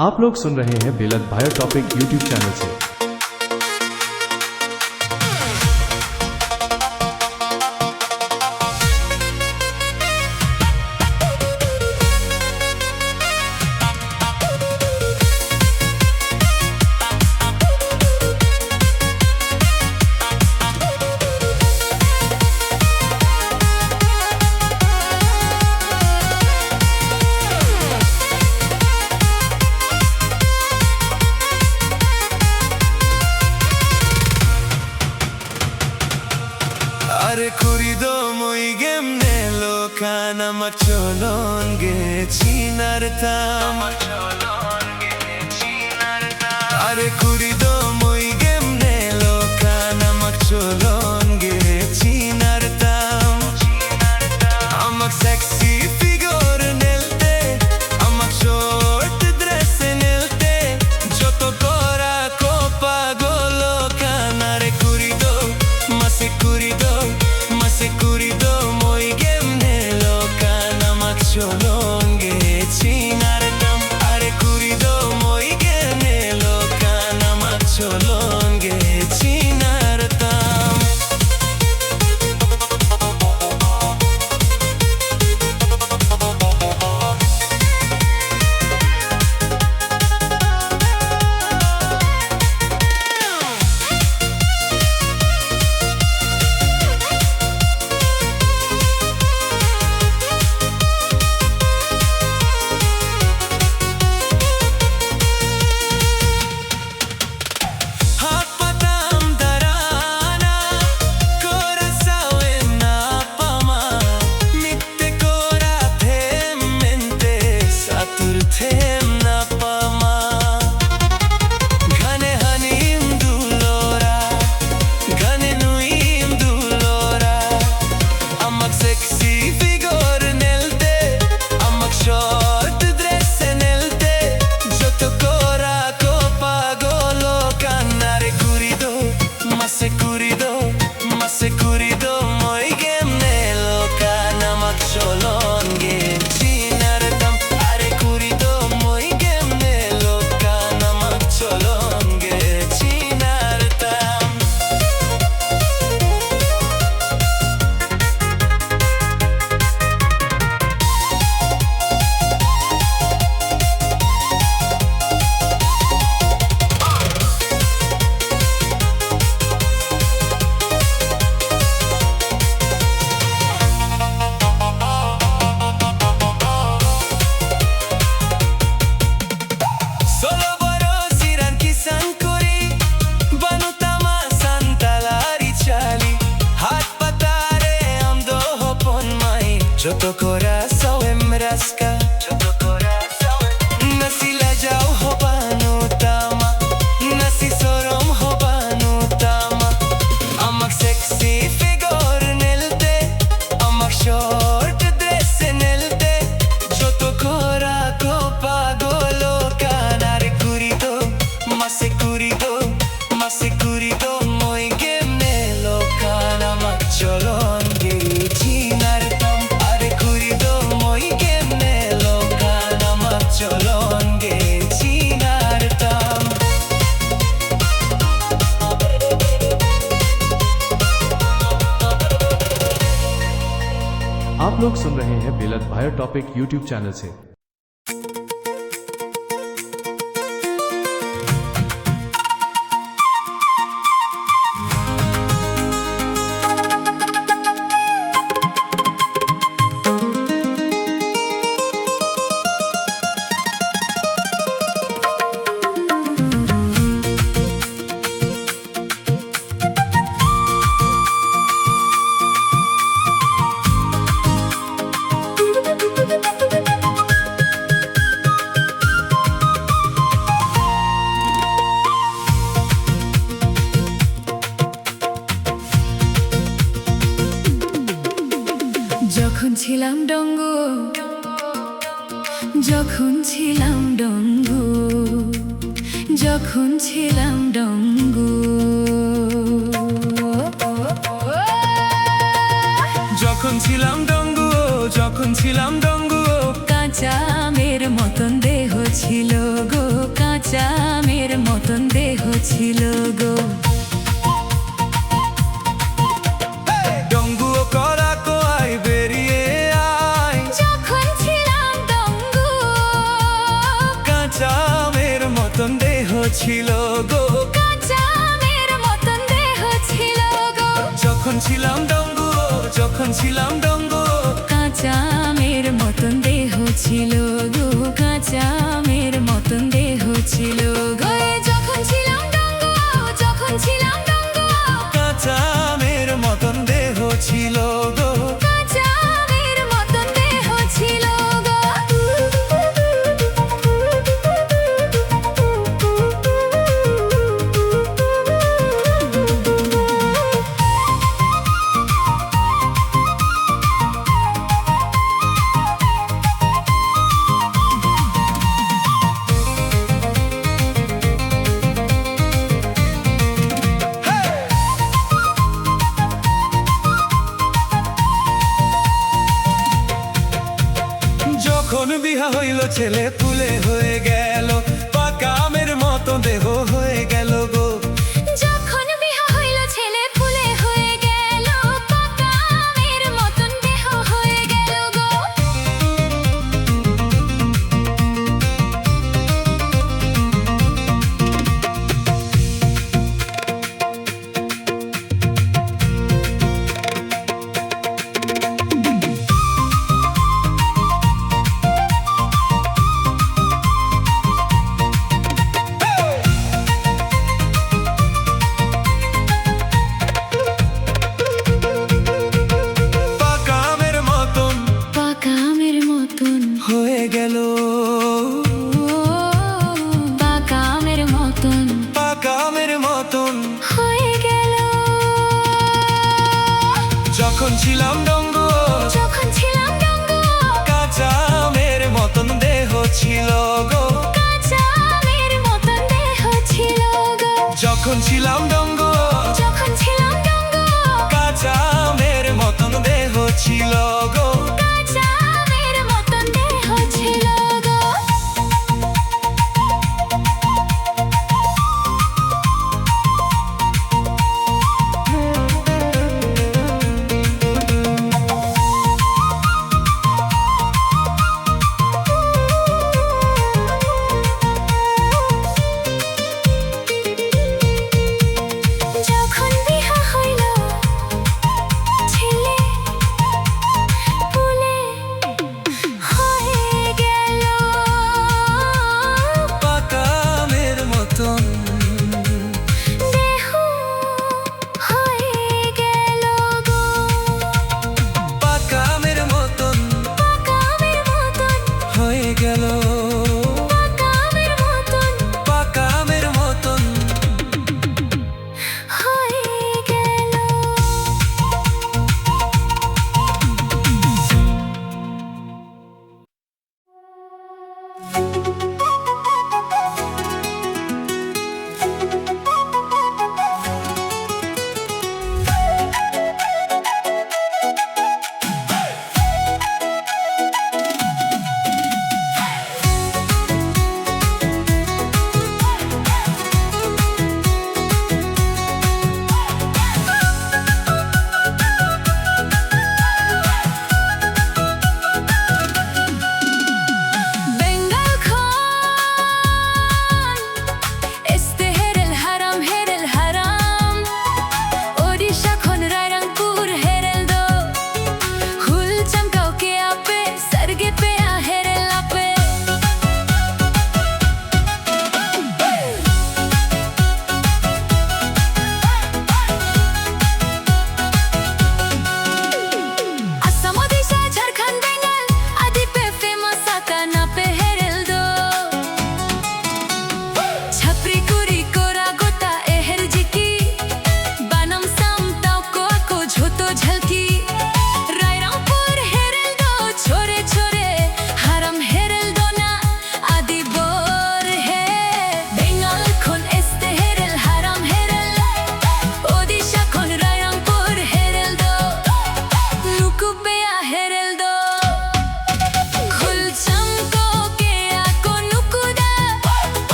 आप लोग सुन रहे हैं बेलद भायर टॉपिक यूट्यूब चैनल से। Are kurido moi gemne lokana macholonge chinartam Are kurido moi gemne lokana macholonge chinartam Amak sexy figure nelte amak short dress nelte joto kora ko pagolo kanare kurido mase kurido Securido moi gemne lokana macholonge chinartam Are kurido moi gemne lokana macholonge chinartam Securido moi gemne lokana macholonge chinartam Are kurido moi gemne lokana macholonge chinartam Joto coração emrasca Nasi lajau hobanu tama Nasi sorom hobanu tama Amak sexy figure nelte Amak short dress nelte Joto cora copa golo canare kurido Mase kurido moi gemne lokana macholonge chinartam Cholonge chinartam आप लोग सुन रहे हैं बेलद भायर topic YouTube channel से। যখন ছিলাম ডঙ্গু যখন ছিলাম ডঙ্গু যখন ছিলাম ডঙ্গু যখন ছিলাম ডঙ্গু যখন ছিলাম ডঙ্গু কাঁচা আমের মতন দেহ ছিল গো ছিল গো। ডঙ্গুও করা কোয়াই বেরিয়ে আয়, যখন ছিলাম ডঙ্গু, কাঁচা আমের মতন দেহ ছিল গো। কাঁচা আমের মতন দেহ ছিল গো। যখন ছিলাম ডঙ্গু, যখন ছিলাম ডঙ্গু, কাঁচা আমের মতন দেহ ছিল গো। কাঁচা আমের মতন দেহ ছিল গো। যখন ছিলাম ডঙ্গু, যখন ছিলাম ডঙ্গু, কাঁচা আমের মতন দেহ ছিল গো। কাঁচা আমের মতন দেহ ছিল গো। যখন বিহা হইল ছেলে ফুলে হয়ে গেল, পাকা আমের মতো দেহ হয়ে গেল গো। যখন বিহা হইল ছেলে ফুলে হয়ে গেল, পাকা আমের মতন দেহ হয়ে গেল গো। পাকা আমের মতন পাকা আমের মতন হয়ে গেল, পাকা আমের মতন পাকা আমের মতন। হয়ে গেল। যখন ছিলাম ডঙ্গু, যখন ছিলাম ডঙ্গু, কাঁচা আমের মতন দেহ ছিল গো। কাঁচা আমের মতন দেহ ছিল গো। যখন ছিলাম ডঙ্গু, যখন ছিলাম ডঙ্গু, কাঁচা আমের মতন দেহ ছিল গো। কাঁচা আমের মতন দেহ ছিল গো।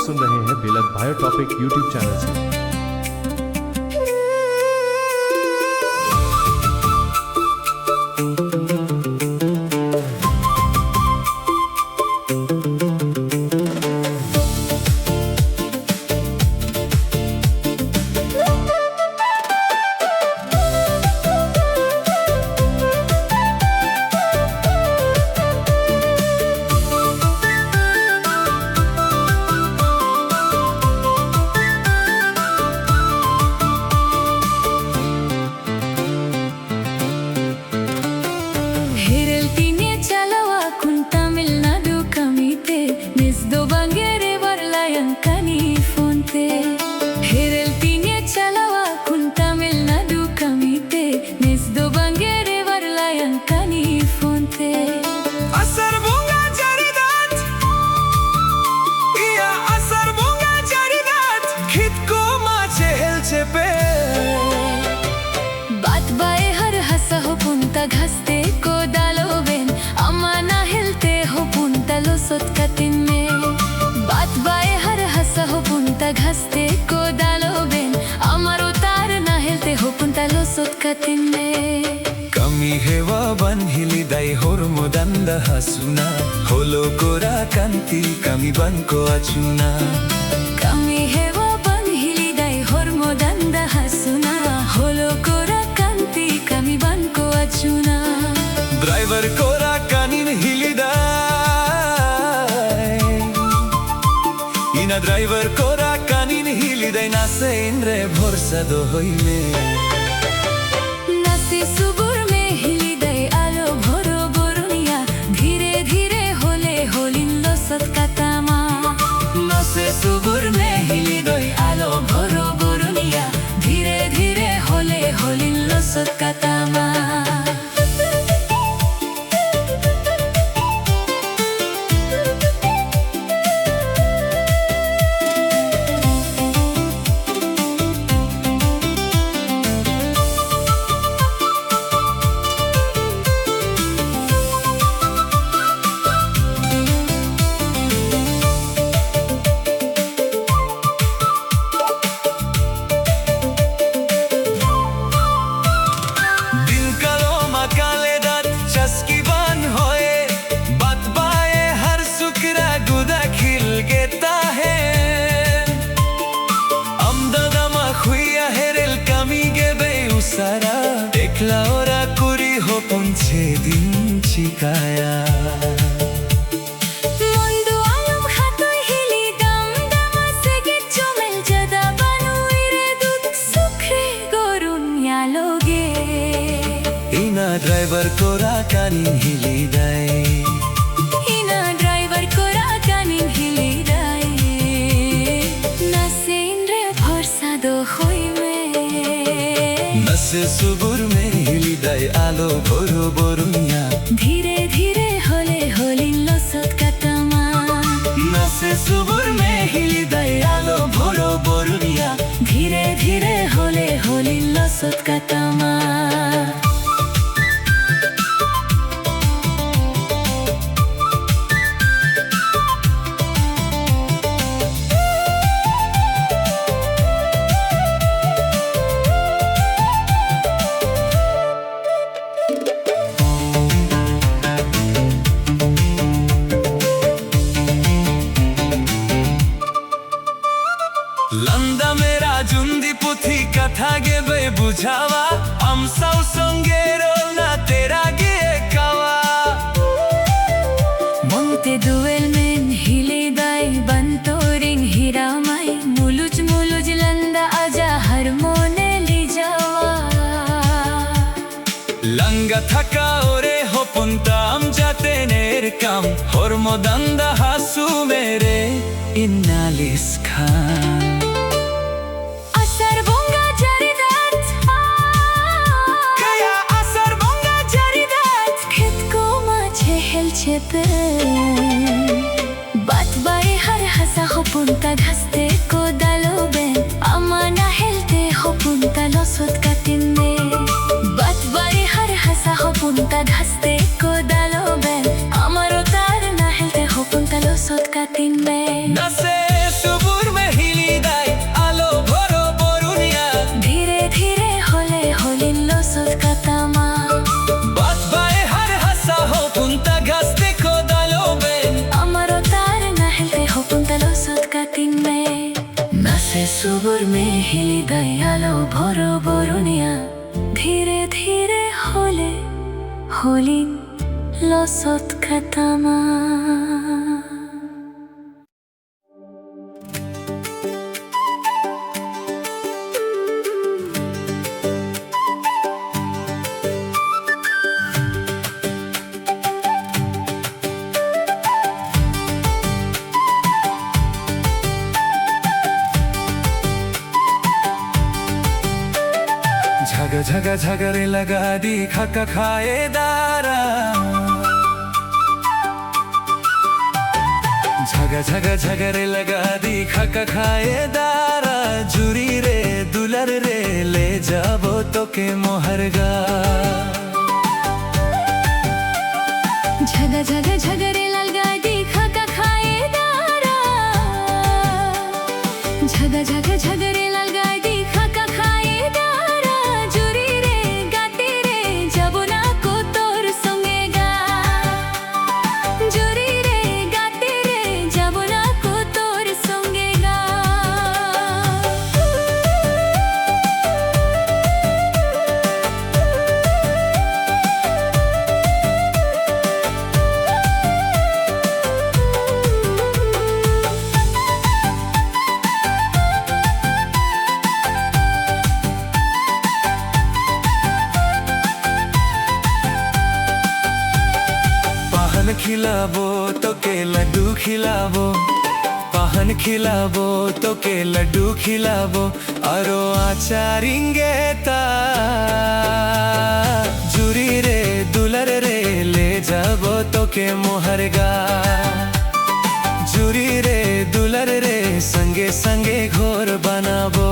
सुन रहे हैं बेलद भायर टॉपिक यूट्यूब चैनल से। घसते को डालो बेन अमाना हिलते हो पुंता लो सोत कतिन में बात बाए हर हंसा हो पुंता घसते को डालो बेन अमारो तार ना हिलते हो पुंता लो सोत कतिन में कमी हेवा बन हिली दाई होर मोदंद हसुना होलो कोरा कांति कमी बन को अचुना कमी हेवा बन हिली दाई होर मोदंद हसुना होलो कोरा कांति कमी बन को अचुना ड्राइवर कोरा कानिन हिली दाई इना ड्राइवर कोरा कानिन हिली दाई नासे इंद्रे भोरसा दो होई में नासे सुबुर में हिली दाई आलो भोरो बोरुनिया धीरे धीरे होले होलिन लो सत्कातामा नासे सुबुर में हिली दाई आलो भोरो बोरुनिया धीरे धीरे होले होलिन लो सत्कातामा देखला ओरा कुरी हो पुंछे दिन चिकाया मुंदु आलम खातोय हिली दम दमा से गिच्चो मेल जदा बानुई रे दूध सुखरे गोरुन्या लोगे इना ड्राइवर कोरा कानिन हिली दाई इना ड्राइवर कोरा कानिन हिली दाई नसे इंद्रे भरसा दो होई नसे सुबुर में हिली दाई आलो भोरो बोरुनिया धीरे धीरे होले होलिन लो सत्कातामा नसे सुबुर में हिली दाई आलो भोरो बोरुनिया धीरे धीरे होले होलिन लो सत्कातामा लंदा मेरा जुंदी पुथी कथा गे बे बुझावा अमसाउ संगे रोला तेरा गे कावा मोंते दुवेल में हिले दाई बंतोरिंग हीरा माई मुलुज मुलुज लंदा आजा हर मोने ली जावा लंगा थका ओरे हो पुंता हम जाते नेर काम होर मोदंदा हासू मेरे इन्नालिस खान बात बाए हर हंसा हो पुंता घसते को डालो बेन अमाना हिलते हो पुंता लो सोत कतिन में बात बाए हर हंसा हो पुंता घसते को डालो बेन अमरो तार ना हिलते हो पुंता लो सोत कतिन में नसे বরণিয়া ধীরে ধীরে হলে হলি লসত খাতামা। झग झग झगरे लगा दी खक खाए दारा, झग झग झगरे लगा दी खक खाए दारा। जुरी रे दुलर रे ले जाबो तो के मोहरगा। झग झग झगरे लगा दी खक खाए दारा, झग झग झगरे लगा दी खक खाए दारा। जुरी रे गाते रे जब ना को तोर संगे गा, जुरी रे गाते रे जब ना को तोर संगे गा। पाहन खिलाबो तो के लड्डू खिलाबो, पाहन खिलाबो तो के लड्डू खिलाबो। अरो आचारिंगे ता जुरी रे दुलर रे ले जाबो तो के मोहरगा। जुरी रे दुलर रे संगे संगे घोर बनाबो।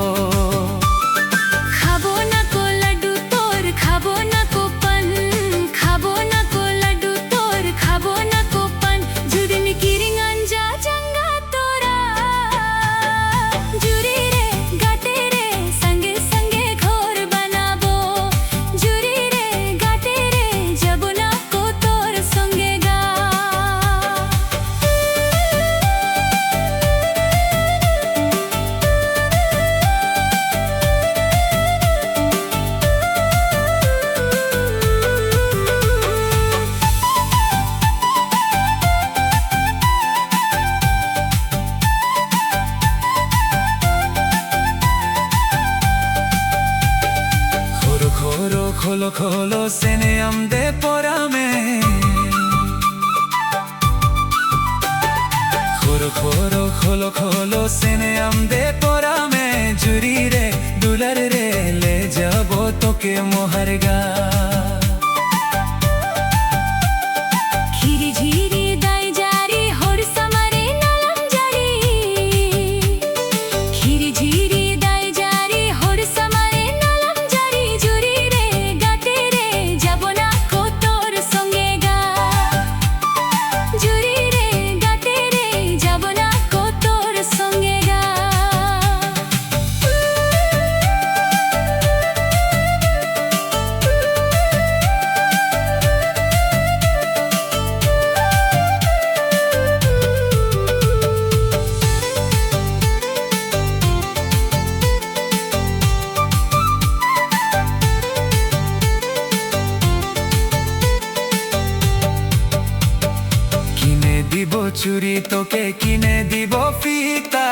खाबो ना को लड्डू तोर खाबो ना को पन, खाबो ना को लड्डू तोर खाबो ना को पन। जुदिन किरिंग अंजा जंगा तोरा, जुरी रे गाते रे संगे संगे घोर बनाबो। जुरी रे गाते रे जब ना को तोर संगे गा। खोरो खोरो खोलो खोलो सेने आमदे पोरा में, खोरो खोरो खोलो खोलो सेने आमदे पोरा में। जुरी रे दुलर रे ले जाबो तो के मोहरगा। खिरी झिरी दाई जारी होर समारे नलम जारी, खिरी झिरी दाई जारी होर समारे नलम जारी। जुरी रे गाते रे जब ना को तोर संगे गा, जुरी रे गाते रे जब ना को तोर संगे गा। কিনে দিব চুরি তোকে কিনে দিব ফিতা,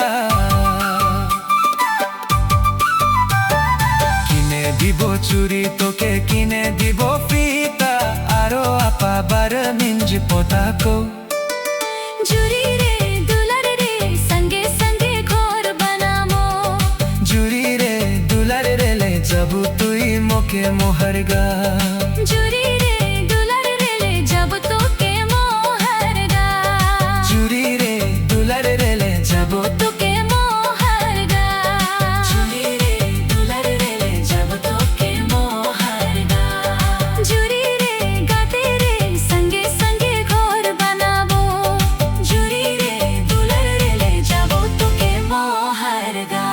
কিনে দিব চুরি তোকে কিনে দিব ফিতা। আরো আপা বার মিঞ্জ পোতাকো। जुरी रे दुलर रे संगे संगे घोर बनामो। जुरी रे दुलर रे ले जाबो तुई मोके मोहरगा। जुरी रे दुलर रे ले जब तो के मोहरगा। जुरी रे दुलर रे ले जाबो तो के मोहरगा। जुरी रे दुलर रे ले जब तो के मोहरगा। जुरी रे गाते रे संगे संगे घोर बनाबो। जुरी रे दुलर रे ले जब तो के मोहरगा।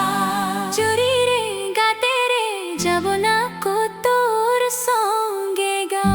जुरी रे गाते रे जब ना को तोर संगे गा।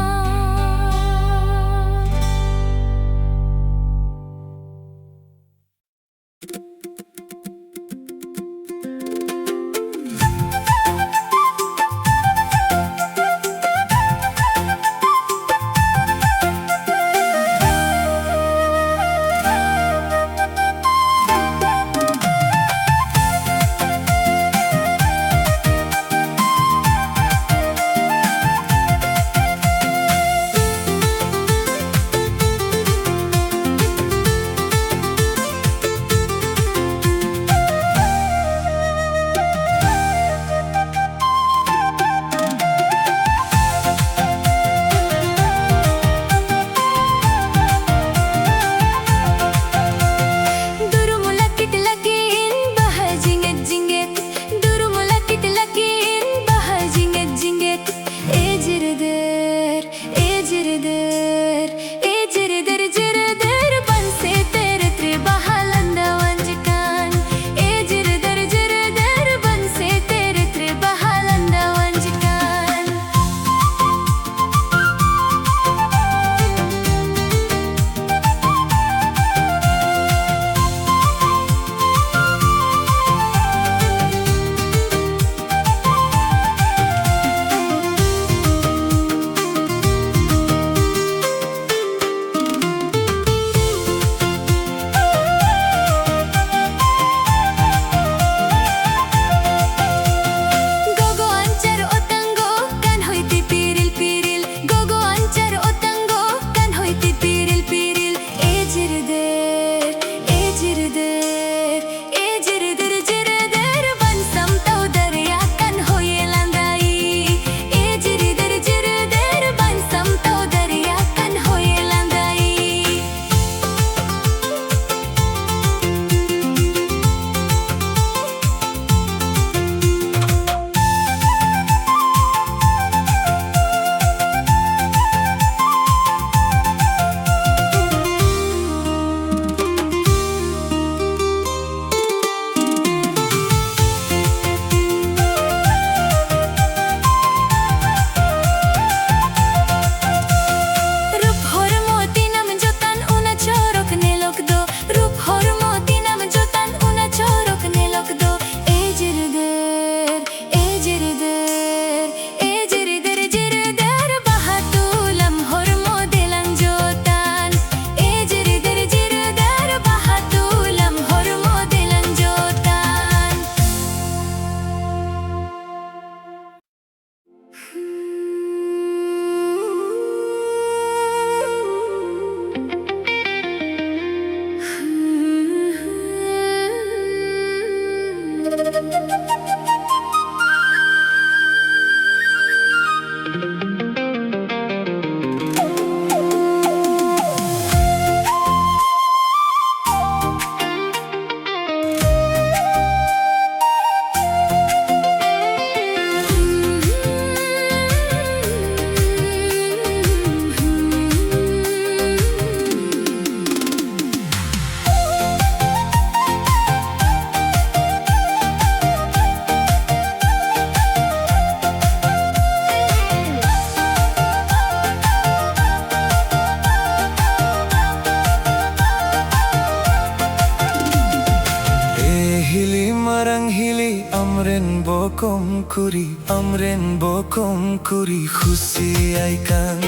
kuri amren bokom kuri khusi aikan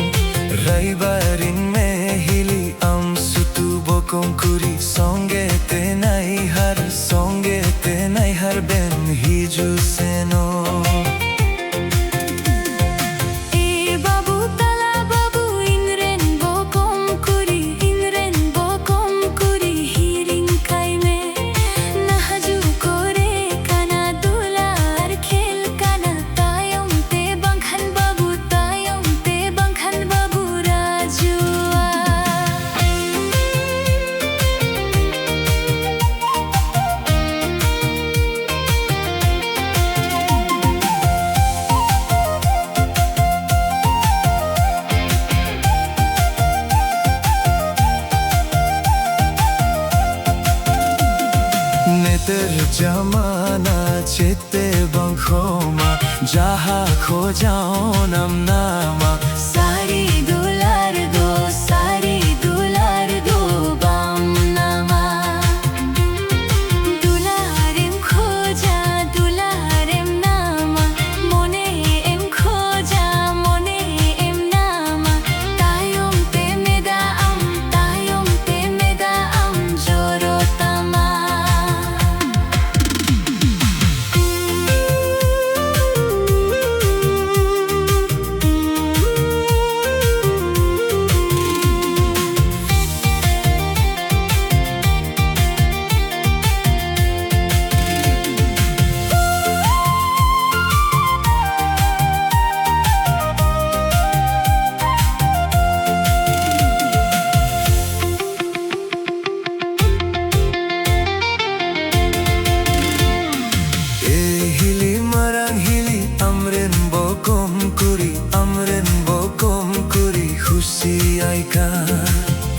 raibarin me hili am sutu bokom kuri songe te nai har ben hiju seno नेतर जमाना चेते बंखोमा जहा खो जाओ नम नामा सारी दुलार दो बाम नामा दुलारेम खोजा दुलारेम नामा मोने एम खोजा मोने एम नामा तायम ते मेदा आम जोरो तमा amren bokom kuri khusi aika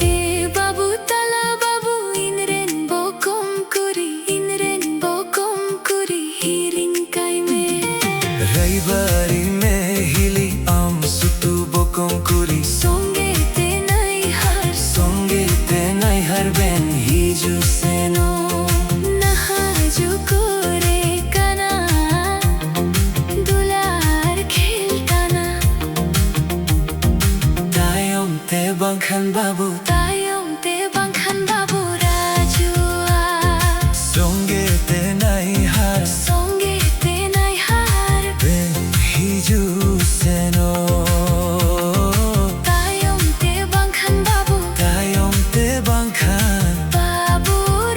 e babu tala babu inren bokom kuri hiring kai me raibari me hili am sutu bokom kuri songe te nai har ben hiju seno nahaju kore kana dular khel kana te bangkhan babu rajua songe te nai har ben hiju seno tayom te bangkhan babu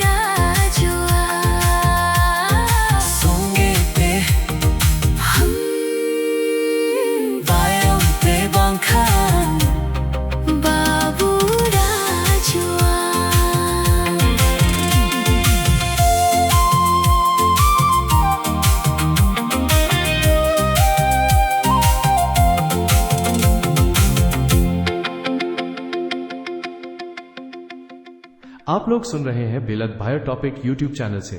rajua songe te tayom te bangkhan babu rajua आप लोग सुन रहे हैं बेलत भायर topic YouTube channel से।